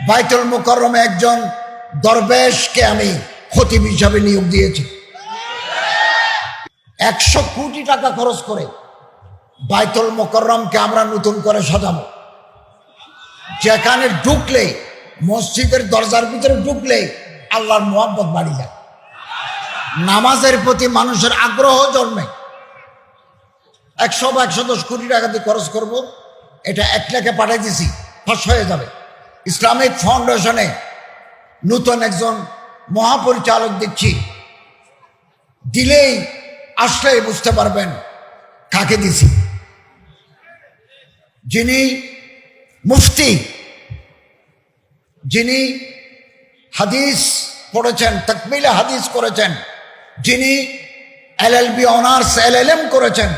বাইতুল মুকাররমে একজন দরবেশকে আমি খতিব হিসাবে নিয়োগ দিয়েছি। 100 কোটি টাকা খরচ করে বাইতুল মুকাররমকে আমরা নতুন করে সাজাবো, যেখানে ঢুকলে মসজিদের দরজার ভিতরে ঢুকলে আল্লাহর মোহাব্বত বাড়ি যায়, নামাজের প্রতি মানুষের আগ্রহ জন্মে। 100 বা 110 কোটি টাকা দিয়ে খরচ করব, এটা 1 লাখে পাঠিয়ে দিছি, ফাঁস হয়ে যাবে। ইসলামিক ফাউন্ডেশনে নতুন একজন মহাপরিচালক দিচ্ছি, দিলেই আসলেই বুঝতে পারবেন কাকে দিছি। যিনি মুফতি, যিনি হাদিস পড়েছেন, তাকমিলে হাদিস করেছেন, যিনি LLB অনার্স LLM করেছেন,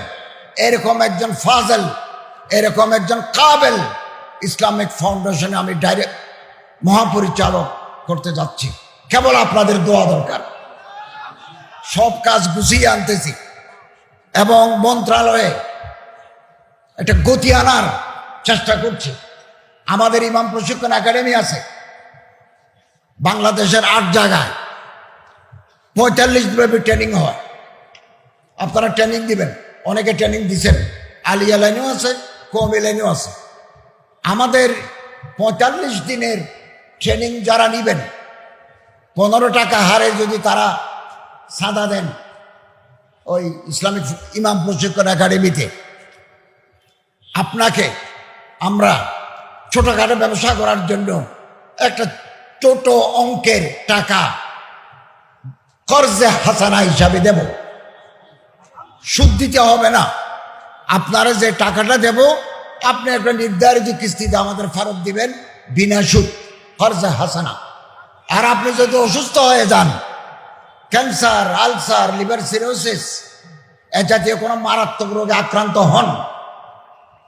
এরকম একজন ফাজল, এরকম একজন কাবেল ইসলামিক ফাউন্ডেশনে আমি ডাইরেক্ট মহাপরিচালক করতে যাচ্ছি। কেবল আপনাদের দোয়া দরকার। সব কাজ গুছিয়ে আনতেছি এবং মন্ত্রণালয়ে একটা গতি আনার চেষ্টা করছি। আমাদের ইমাম প্রশিক্ষণ একাডেমি আছে বাংলাদেশের 8 জায়গায়, 45 দিনব্যাপী ট্রেনিং হয়। আপনারা ট্রেনিং দিবেন, অনেকে ট্রেনিং দিচ্ছেন, আলিয়া লাইনেও আছে, কওমি লাইনেও আছে। আমাদের 45 দিনের ট্রেনিং যারা নেবেন, 15 টাকা হারে যদি তারা চাঁদা দেন ওই ইসলামিক ইমাম প্রশিক্ষণ একাডেমিতে, আপনাকে আমরা ছোটখাটো ব্যবসা করার জন্য একটা ছোট অঙ্কের টাকা কর্জে হাসানা হিসাবে দেব। সুদ দিতে হবে না। আপনারা যে টাকাটা দেব, আপনি একটা নির্ধারিত কিস্তিতে আমাদের ফেরত দিবেন বিনা সুদ, কর্জে হাসানা। আর আপনি যদি অসুস্থ হয়ে যান, ক্যান্সার, আলসার, লিভার সিরোসিস এ জাতীয় কোনো মারাত্মক রোগে আক্রান্ত হন,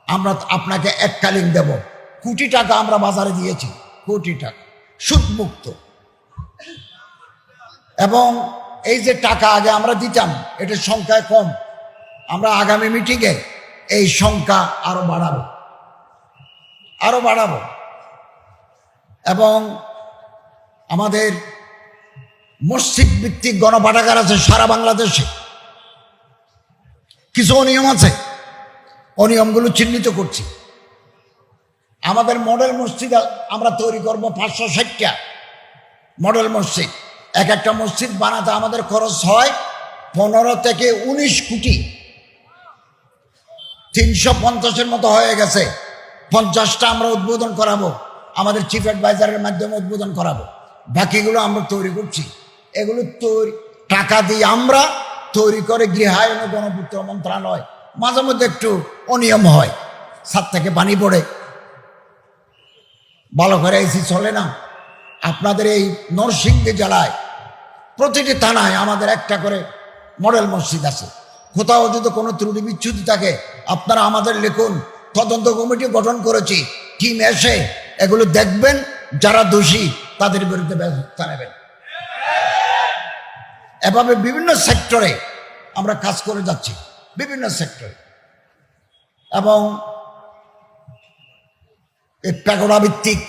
আমরা আপনাকে এককালীন দেব। কোটি টাকা আমরা বাজারে দিয়েছি, কোটি টাকা সুদমুক্ত। এবং এই যে টাকা আগে আমরা দিতাম, এটার সংখ্যায় কম, আমরা আগামী মিটিংয়ে এই সংখ্যা আরো বাড়াবো। এবং আমাদের মসজিদ ভিত্তিক গণপাঠাগার আছে সারা বাংলাদেশে। কিছু অনিয়ম আছে, অনিয়মগুলো চিহ্নিত করছি। আমাদের মডেল মসজিদ আমরা তৈরি করব 560টা মডেল মসজিদ। এক একটা মসজিদ বানাতে আমাদের খরচ হয় 15 থেকে 19 কোটি। 350-এর মতো হয়ে গেছে। 50টা আমরা উদ্বোধন করাবো, আমাদের চিফ অ্যাডভাইজারের মাধ্যমে উদ্বোধন করাবো। বাকিগুলো আমরা তৈরি করছি। এগুলো টাকা দিয়ে আমরা তৈরি করে গৃহায়ন ও গণপূর্ত মন্ত্রণালয়। মাঝে মধ্যে একটু অনিয়ম হয়, ছাদ থেকে পানি পড়ে, ভালো করে এসি চলে না। আপনাদের এই নরসিংদী জেলায় প্রতিটি থানায় আমাদের একটা করে মডেল মসজিদ আছে। কোথাও যদি কোনো ত্রুটি বিচ্ছুতি থাকে, আপনারা আমাদের লিখুন, তদন্ত কমিটি গঠন করেছি, টিম এসে এগুলো দেখবেন, যারা দোষী তাদের বিরুদ্ধে ব্যবস্থা নেবেন। এভাবে বিভিন্ন সেক্টরে আমরা কাজ করে যাচ্ছি, বিভিন্ন সেক্টরে। এবং এই প্যাগোডা ভিত্তিক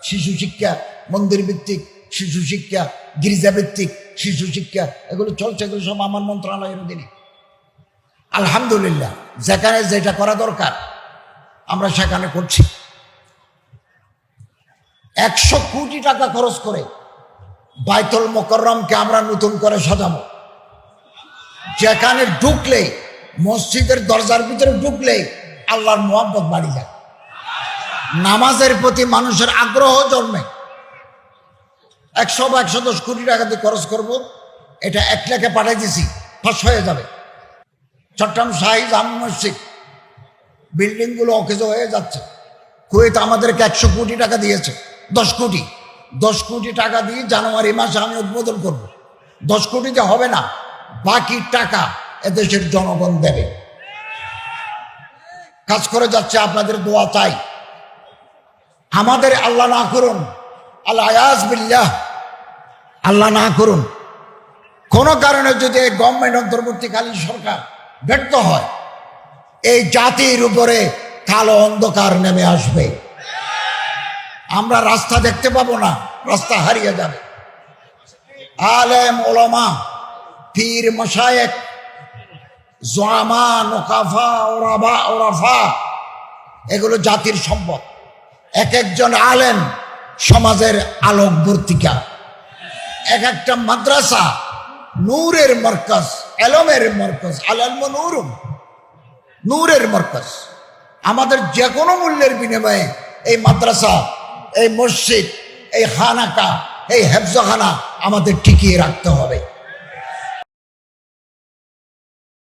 শিশু শিক্ষা, মন্দির ভিত্তিক শিশু শিক্ষা, গির্জা ভিত্তিক শিশু শিক্ষা, এগুলো চলছে। এগুলো সব আমার মন্ত্রণালয়ের অধীনে। আলহামদুলিল্লাহ, যেখানে যেটা করা দরকার আমরা সেখানে করছি। 100 কোটি টাকা খরচ করে বাইতুল মুকাররমকে আমরা নতুন করে সাজাবো, যেখানে ঢুকলে মসজিদের দরজার ভিতরে ঢুকলে আল্লাহর মোহাব্বত বাড়ি যায়, নামাজের প্রতি মানুষের আগ্রহ জন্মে। 100 বা 110 কোটি টাকা দিয়ে খরচ করব, এটা 1 লাখে পাঠিয়ে দিছি, ফাঁস হয়ে যাবে। চট্টগ্রাম শাহী জামে মসজিদ বিল্ডিংগুলো অকেজো হয়ে যাচ্ছে। কুয়েত আমাদেরকে 100 কোটি টাকা দিয়েছে, 10 কোটি টাকা দিয়ে জানুয়ারি মাসে আমি উদ্বোধন করব। 10 কোটিতে হবে না, বাকি টাকা এদেশের জনগণ দেবে। কাজ করে যাচ্ছে, আপনাদের দোয়া চাই। আমাদের আল্লাহ না করুন, আল-আয়াজ বিল্লাহ, আল্লাহ না করুন, কোনো কারণে যদি গভর্নমেন্ট অন্তর্বর্তীকালীন সরকার ব্যর্থ হয়, এই জাতির উপরে কালো অন্ধকার নেমে আসবে। আমরা রাস্তা দেখতে পাবো না, রাস্তা হারিয়ে যাবে। আলেম ওলামা, পীর মাশায়েখ, জোয়ামা, নোকাফা, ওরাবা, ওরাফা, এগুলো জাতির সম্পদ। এক একজন আলেম সমাজের আলোকবর্তিকা। এক একটা মাদ্রাসা নূরের মরকজ, এলমের মরকজ। আল ইলমু নূরুন, নূরের মরকজ। আমাদের যে কোনো মূল্যের বিনিময়ে এই মাদ্রাসা, এই মসজিদ, এই খানাকা, এই হেফজখানা আমাদের টিকিয়ে রাখতে হবে।